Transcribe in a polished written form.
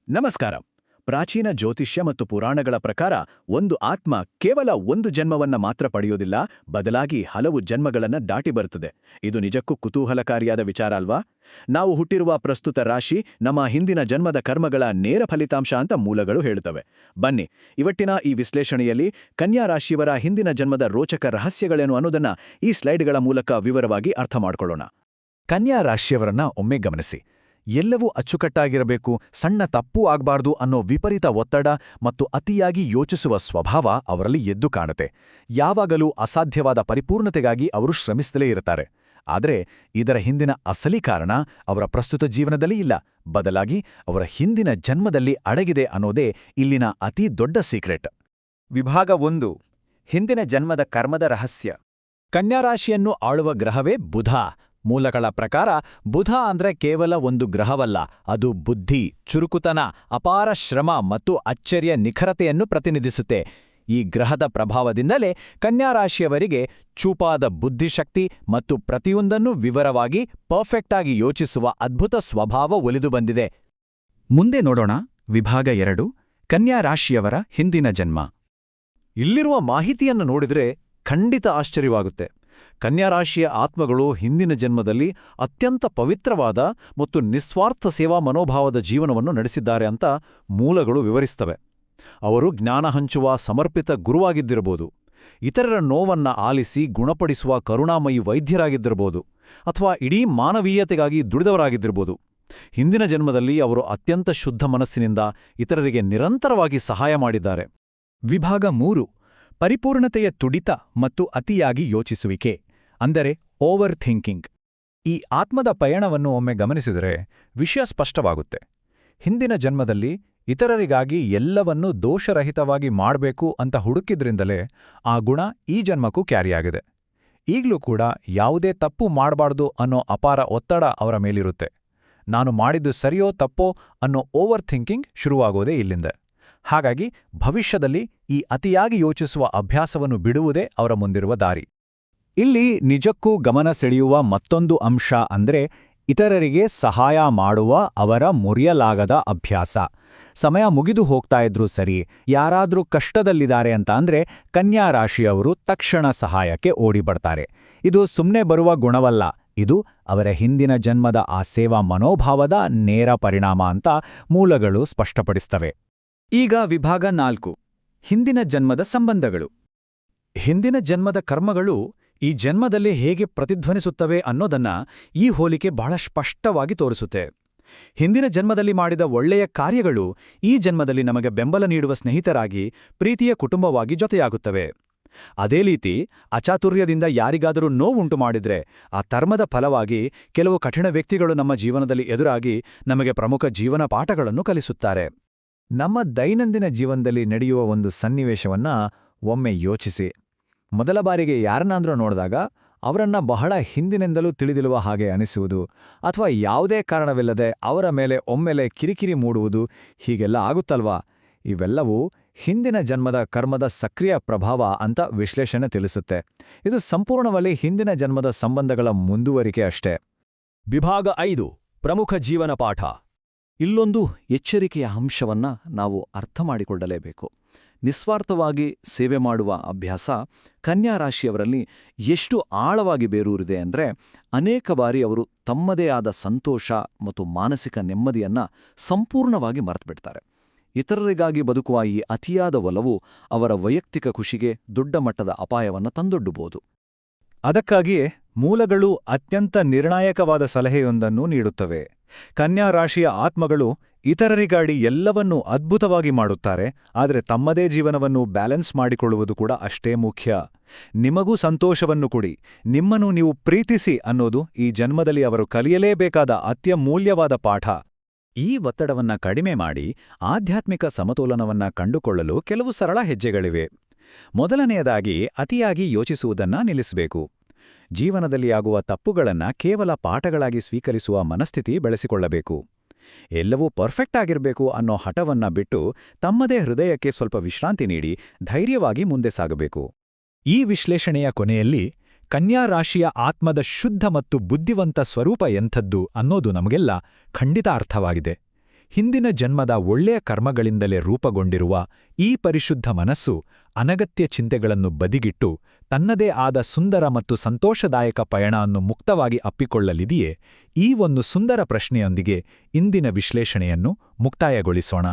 ನಮಸ್ಕಾರ. ಪ್ರಾಚೀನ ಜ್ಯೋತಿಷ್ಯ ಮತ್ತು ಪುರಾಣಗಳ ಪ್ರಕಾರ ಒಂದು ಆತ್ಮ ಕೇವಲ ಒಂದು ಜನ್ಮವನ್ನ ಮಾತ್ರ ಪಡೆಯೋದಿಲ್ಲ, ಬದಲಾಗಿ ಹಲವು ಜನ್ಮಗಳನ್ನ ದಾಟಿ ಬರುತ್ತದೆ. ಇದು ನಿಜಕ್ಕೂ ಕುತೂಹಲಕಾರಿಯಾದ ವಿಚಾರ ಅಲ್ವಾ? ನಾವು ಹುಟ್ಟಿರುವ ಪ್ರಸ್ತುತ ರಾಶಿ ನಮ್ಮ ಹಿಂದಿನ ಜನ್ಮದ ಕರ್ಮಗಳ ನೇರ ಫಲಿತಾಂಶ ಅಂತ ಮೂಲಗಳು ಹೇಳುತ್ತವೆ. ಬನ್ನಿ, ಇವತ್ತಿನ ಈ ವಿಶ್ಲೇಷಣೆಯಲ್ಲಿ ಕನ್ಯಾ ರಾಶಿಯವರ ಹಿಂದಿನ ಜನ್ಮದ ರೋಚಕ ರಹಸ್ಯಗಳೇನು ಅನ್ನೋದನ್ನ ಈ ಸ್ಲೈಡ್ಗಳ ಮೂಲಕ ವಿವರವಾಗಿ ಅರ್ಥ ಮಾಡ್ಕೊಳ್ಳೋಣ. ಕನ್ಯಾ ರಾಶಿಯವರನ್ನ ಒಮ್ಮೆ ಗಮನಿಸಿ. ಎಲ್ಲವೂ ಅಚ್ಚುಕಟ್ಟಾಗಿರಬೇಕು, ಸಣ್ಣ ತಪ್ಪೂ ಆಗ್ಬಾರ್ದು ಅನ್ನೋ ವಿಪರೀತ ಒತ್ತಡ ಮತ್ತು ಅತಿಯಾಗಿ ಯೋಚಿಸುವ ಸ್ವಭಾವ ಅವರಲ್ಲಿ ಎದ್ದು ಕಾಣುತ್ತೆ. ಯಾವಾಗಲೂ ಅಸಾಧ್ಯವಾದ ಪರಿಪೂರ್ಣತೆಗಾಗಿ ಅವರು ಶ್ರಮಿಸಲೇ ಇರುತ್ತಾರೆ. ಆದರೆ ಇದರ ಹಿಂದಿನ ಅಸಲಿ ಕಾರಣ ಅವರ ಪ್ರಸ್ತುತ ಜೀವನದಲ್ಲಿ ಇಲ್ಲ, ಬದಲಾಗಿ ಅವರ ಹಿಂದಿನ ಜನ್ಮದಲ್ಲಿ ಅಡಗಿದೆ ಅನ್ನೋದೇ ಇಲ್ಲಿನ ಅತಿ ದೊಡ್ಡ ಸೀಕ್ರೆಟ್. ವಿಭಾಗ 1: ಹಿಂದಿನ ಜನ್ಮದ ಕರ್ಮದ ರಹಸ್ಯ. ಕನ್ಯಾರಾಶಿಯನ್ನು ಆಳುವ ಗ್ರಹವೇ ಬುಧ. ಮೂಲಗಳ ಪ್ರಕಾರ ಬುಧ ಅಂದ್ರೆ ಕೇವಲ ಒಂದು ಗ್ರಹವಲ್ಲ, ಅದು ಬುದ್ಧಿ, ಚುರುಕುತನ, ಅಪಾರ ಶ್ರಮ ಮತ್ತು ಅಚ್ಚರಿಯ ನಿಖರತೆಯನ್ನು ಪ್ರತಿನಿಧಿಸುತ್ತೆ. ಈ ಗ್ರಹದ ಪ್ರಭಾವದಿಂದಲೇ ಕನ್ಯಾರಾಶಿಯವರಿಗೆ ಚೂಪಾದ ಬುದ್ಧಿಶಕ್ತಿ ಮತ್ತು ಪ್ರತಿಯೊಂದನ್ನೂ ವಿವರವಾಗಿ ಪರ್ಫೆಕ್ಟ್ ಆಗಿ ಯೋಚಿಸುವ ಅದ್ಭುತ ಸ್ವಭಾವ ಒಲಿದು ಬಂದಿದೆ. ಮುಂದೆ ನೋಡೋಣ ವಿಭಾಗ 2: ಕನ್ಯಾರಾಶಿಯವರ ಹಿಂದಿನ ಜನ್ಮ. ಇಲ್ಲಿರುವ ಮಾಹಿತಿಯನ್ನು ನೋಡಿದ್ರೆ ಖಂಡಿತ ಆಶ್ಚರ್ಯವಾಗುತ್ತೆ. ಕನ್ಯಾರಾಶಿಯ ಆತ್ಮಗಳು ಹಿಂದಿನ ಜನ್ಮದಲ್ಲಿ ಅತ್ಯಂತ ಪವಿತ್ರವಾದ ಮತ್ತು ನಿಸ್ವಾರ್ಥ ಸೇವಾ ಮನೋಭಾವದ ಜೀವನವನ್ನು ನಡೆಸಿದ್ದಾರೆ ಅಂತ ಮೂಲಗಳು ವಿವರಿಸ್ತವೆ. ಅವರು ಜ್ಞಾನ ಹಂಚುವ ಸಮರ್ಪಿತ ಗುರುವಾಗಿದ್ದಿರಬಹುದು, ಇತರರ ನೋವನ್ನ ಆಲಿಸಿ ಗುಣಪಡಿಸುವ ಕರುಣಾಮಯಿ ವೈದ್ಯರಾಗಿದ್ದಿರಬಹುದು, ಅಥವಾ ಇಡೀ ಮಾನವೀಯತೆಗಾಗಿ ದುಡಿದವರಾಗಿದ್ದಿರಬಹುದು. ಹಿಂದಿನ ಜನ್ಮದಲ್ಲಿ ಅವರು ಅತ್ಯಂತ ಶುದ್ಧ ಮನಸ್ಸಿನಿಂದ ಇತರರಿಗೆ ನಿರಂತರವಾಗಿ ಸಹಾಯ ಮಾಡಿದ್ದಾರೆ. ವಿಭಾಗ 3: ಪರಿಪೂರ್ಣತೆಯ ತುಡಿತ ಮತ್ತು ಅತಿಯಾಗಿ ಯೋಚಿಸುವಿಕೆ, ಅಂದರೆ ಓವರ್ ಥಿಂಕಿಂಗ್. ಈ ಆತ್ಮದ ಪಯಣವನ್ನು ಒಮ್ಮೆ ಗಮನಿಸಿದರೆ ವಿಷಯ ಸ್ಪಷ್ಟವಾಗುತ್ತೆ. ಹಿಂದಿನ ಜನ್ಮದಲ್ಲಿ ಇತರರಿಗಾಗಿ ಎಲ್ಲವನ್ನೂ ದೋಷರಹಿತವಾಗಿ ಮಾಡಬೇಕು ಅಂತ ಹುಡುಕಿದ್ರಿಂದಲೇ ಆ ಗುಣ ಈ ಜನ್ಮಕ್ಕೂ ಕ್ಯಾರಿಯಾಗಿದೆ. ಈಗಲೂ ಕೂಡ ಯಾವುದೇ ತಪ್ಪು ಮಾಡಬಾರ್ದು ಅನ್ನೋ ಅಪಾರ ಒತ್ತಡ ಅವರ ಮೇಲಿರುತ್ತೆ. ನಾನು ಮಾಡಿದ್ದು ಸರಿಯೋ ತಪ್ಪೋ ಅನ್ನೋ ಓವರ್ ಥಿಂಕಿಂಗ್ ಶುರುವಾಗೋದೇ ಇಲ್ಲಿಂದ. ಹಾಗಾಗಿ ಭವಿಷ್ಯದಲ್ಲಿ ಈ ಅತಿಯಾಗಿ ಯೋಚಿಸುವ ಅಭ್ಯಾಸವನ್ನು ಬಿಡುವುದೇ ಅವರ ಮುಂದಿರುವ ದಾರಿ. ಇಲ್ಲಿ ನಿಜಕ್ಕೂ ಗಮನ ಸೆಳೆಯುವ ಮತ್ತೊಂದು ಅಂಶ ಅಂದ್ರೆ ಇತರರಿಗೆ ಸಹಾಯ ಮಾಡುವ ಅವರ ಮುರಿಯಲಾಗದ ಅಭ್ಯಾಸ. ಸಮಯ ಮುಗಿದು ಹೋಗ್ತಾ ಇದ್ರೂ ಸರಿ, ಯಾರಾದ್ರೂ ಕಷ್ಟದಲ್ಲಿದ್ದಾರೆ ಅಂತ ಅಂದ್ರೆ ಕನ್ಯಾ ರಾಶಿಯವರು ತಕ್ಷಣ ಸಹಾಯಕ್ಕೆ ಓಡಿಬರ್ತಾರೆ. ಇದು ಸುಮ್ಮನೆ ಬರುವ ಗುಣವಲ್ಲ, ಇದು ಅವರ ಹಿಂದಿನ ಜನ್ಮದ ಆ ಸೇವಾ ಮನೋಭಾವದ ನೇರ ಪರಿಣಾಮ ಅಂತ ಮೂಲಗಳು ಸ್ಪಷ್ಟಪಡಿಸ್ತವೆ. ಈಗ ವಿಭಾಗ 4: ಹಿಂದಿನ ಜನ್ಮದ ಸಂಬಂಧಗಳು. ಹಿಂದಿನ ಜನ್ಮದ ಕರ್ಮಗಳು ಈ ಜನ್ಮದಲ್ಲಿ ಹೇಗೆ ಪ್ರತಿಧ್ವನಿಸುತ್ತವೆ ಅನ್ನೋದನ್ನ ಈ ಹೋಲಿಕೆ ಬಹಳ ಸ್ಪಷ್ಟವಾಗಿ ತೋರಿಸುತ್ತೆ. ಹಿಂದಿನ ಜನ್ಮದಲ್ಲಿ ಮಾಡಿದ ಒಳ್ಳೆಯ ಕಾರ್ಯಗಳು ಈ ಜನ್ಮದಲ್ಲಿ ನಮಗೆ ಬೆಂಬಲ ನೀಡುವ ಸ್ನೇಹಿತರಾಗಿ, ಪ್ರೀತಿಯ ಕುಟುಂಬವಾಗಿ ಜೊತೆಯಾಗುತ್ತವೆ. ಅದೇ ರೀತಿ ಅಚಾತುರ್ಯದಿಂದ ಯಾರಿಗಾದರೂ ನೋವುಂಟು ಮಾಡಿದ್ರೆ ಆ ಕರ್ಮದ ಫಲವಾಗಿ ಕೆಲವು ಕಠಿಣ ವ್ಯಕ್ತಿಗಳು ನಮ್ಮ ಜೀವನದಲ್ಲಿ ಎದುರಾಗಿ ನಮಗೆ ಪ್ರಮುಖ ಜೀವನ ಪಾಠಗಳನ್ನು ಕಲಿಸುತ್ತಾರೆ. ನಮ್ಮ ದೈನಂದಿನ ಜೀವನದಲ್ಲಿ ನಡೆಯುವ ಒಂದು ಸನ್ನಿವೇಶವನ್ನ ಒಮ್ಮೆ ಯೋಚಿಸಿ. ಮೊದಲ ಬಾರಿಗೆ ಯಾರನ್ನಾದ್ರೂ ನೋಡಿದಾಗ ಅವರನ್ನ ಬಹಳ ಹಿಂದಿನಿಂದಲೂ ತಿಳಿದಿರುವ ಹಾಗೆ ಅನಿಸುವುದು, ಅಥವಾ ಯಾವುದೇ ಕಾರಣವಿಲ್ಲದೆ ಅವರ ಮೇಲೆ ಒಮ್ಮೆಲೆ ಕಿರಿಕಿರಿ ಮೂಡುವುದು, ಹೀಗೆಲ್ಲ ಆಗುತ್ತಲ್ವಾ? ಇವೆಲ್ಲವೂ ಹಿಂದಿನ ಜನ್ಮದ ಕರ್ಮದ ಸಕ್ರಿಯ ಪ್ರಭಾವ ಅಂತ ವಿಶ್ಲೇಷಣೆ ತಿಳಿಸುತ್ತೆ. ಇದು ಸಂಪೂರ್ಣವಾಗಿ ಹಿಂದಿನ ಜನ್ಮದ ಸಂಬಂಧಗಳ ಮುಂದುವರಿಕೆ ಅಷ್ಟೇ. ವಿಭಾಗ 5: ಪ್ರಮುಖ ಜೀವನ ಪಾಠ. ಇಲ್ಲೊಂದು ಎಚ್ಚರಿಕೆಯ ಅಂಶವನ್ನ ನಾವು ಅರ್ಥ ಮಾಡಿಕೊಳ್ಳಲೇಬೇಕು. ನಿಸ್ವಾರ್ಥವಾಗಿ ಸೇವೆ ಮಾಡುವ ಅಭ್ಯಾಸ ಕನ್ಯಾ ರಾಶಿಯವರಲ್ಲಿ ಎಷ್ಟು ಆಳವಾಗಿ ಬೇರೂರಿದೆ ಅಂದರೆ, ಅನೇಕ ಬಾರಿ ಅವರು ತಮ್ಮದೇ ಆದ ಸಂತೋಷ ಮತ್ತು ಮಾನಸಿಕ ನೆಮ್ಮದಿಯನ್ನ ಸಂಪೂರ್ಣವಾಗಿ ಮರೆತುಬಿಡ್ತಾರೆ. ಇತರರಿಗಾಗಿ ಬದುಕುವ ಈ ಅತಿಯಾದ ಒಲವು ಅವರ ವೈಯಕ್ತಿಕ ಖುಷಿಗೆ ದೊಡ್ಡ ಮಟ್ಟದ ಅಪಾಯವನ್ನು ತಂದೊಡ್ಡಬಹುದು. ಅದಕ್ಕಾಗಿಯೇ ಮೂಲಗಳು ಅತ್ಯಂತ ನಿರ್ಣಾಯಕವಾದ ಸಲಹೆಯೊಂದನ್ನು ನೀಡುತ್ತವೆ. ಕನ್ಯಾ ರಾಶಿಯ ಆತ್ಮಗಳು ಇತರರಿಗಾಗಿ ಎಲ್ಲವನ್ನೂ ಅದ್ಭುತವಾಗಿ ಮಾಡುತ್ತಾರೆ, ಆದರೆ ತಮ್ಮದೇ ಜೀವನವನ್ನು ಬ್ಯಾಲೆನ್ಸ್ ಮಾಡಿಕೊಳ್ಳುವುದು ಕೂಡ ಅಷ್ಟೇ ಮುಖ್ಯ. ನಿಮಗೂ ಸಂತೋಷವನ್ನು ಕೊಡಿ, ನಿಮ್ಮನ್ನು ನೀವು ಪ್ರೀತಿಸಿ ಅನ್ನೋದು ಈ ಜನ್ಮದಲ್ಲಿ ಅವರು ಕಲಿಯಲೇಬೇಕಾದ ಅತ್ಯಮೂಲ್ಯವಾದ ಪಾಠ. ಈ ಒತ್ತಡವನ್ನ ಕಡಿಮೆ ಮಾಡಿ ಆಧ್ಯಾತ್ಮಿಕ ಸಮತೋಲನವನ್ನ ಕಂಡುಕೊಳ್ಳಲು ಕೆಲವು ಸರಳ ಹೆಜ್ಜೆಗಳಿವೆ. ಮೊದಲನೆಯದಾಗಿ ಅತಿಯಾಗಿ ಯೋಚಿಸುವುದನ್ನ ನಿಲ್ಲಿಸಬೇಕು. ಜೀವನದಲ್ಲಿ ಆಗುವ ತಪ್ಪುಗಳನ್ನ ಕೇವಲ ಪಾಠಗಳಾಗಿ ಸ್ವೀಕರಿಸುವ ಮನಸ್ಥಿತಿ ಬೆಳೆಸಿಕೊಳ್ಳಬೇಕು. ಎಲ್ಲವೂ ಪರ್ಫೆಕ್ಟ್ ಆಗಿರಬೇಕು ಅನ್ನೋ ಹಠವನ್ನ ಬಿಟ್ಟು ತಮ್ಮದೇ ಹೃದಯಕ್ಕೆ ಸ್ವಲ್ಪ ವಿಶ್ರಾಂತಿ ನೀಡಿ ಧೈರ್ಯವಾಗಿ ಮುಂದೆ ಸಾಗಬೇಕು. ಈ ವಿಶ್ಲೇಷಣೆಯ ಕೊನೆಯಲ್ಲಿ ಕನ್ಯಾ ರಾಶಿಯ ಆತ್ಮದ ಶುದ್ಧ ಮತ್ತು ಬುದ್ಧಿವಂತ ಸ್ವರೂಪ ಎಂಥದ್ದು ಅನ್ನೋದು ನಮಗೆಲ್ಲ ಖಂಡಿತ ಅರ್ಥವಾಗಿದೆ. ಹಿಂದಿನ ಜನ್ಮದ ಒಳ್ಳೆಯ ಕರ್ಮಗಳಿಂದಲೇ ರೂಪುಗೊಂಡಿರುವ ಈ ಪರಿಶುದ್ಧ ಮನಸ್ಸು ಅನಗತ್ಯ ಚಿಂತೆಗಳನ್ನು ಬದಿಗಿಟ್ಟು ತನ್ನದೇ ಆದ ಸುಂದರ ಮತ್ತು ಸಂತೋಷದಾಯಕ ಪಯಣವನ್ನು ಮುಕ್ತವಾಗಿ ಅಪ್ಪಿಕೊಳ್ಳಲಿದೆಯೇ? ಈ ಒಂದು ಸುಂದರ ಪ್ರಶ್ನೆಯೊಂದಿಗೆ ಇಂದಿನ ವಿಶ್ಲೇಷಣೆಯನ್ನು ಮುಕ್ತಾಯಗೊಳಿಸೋಣ.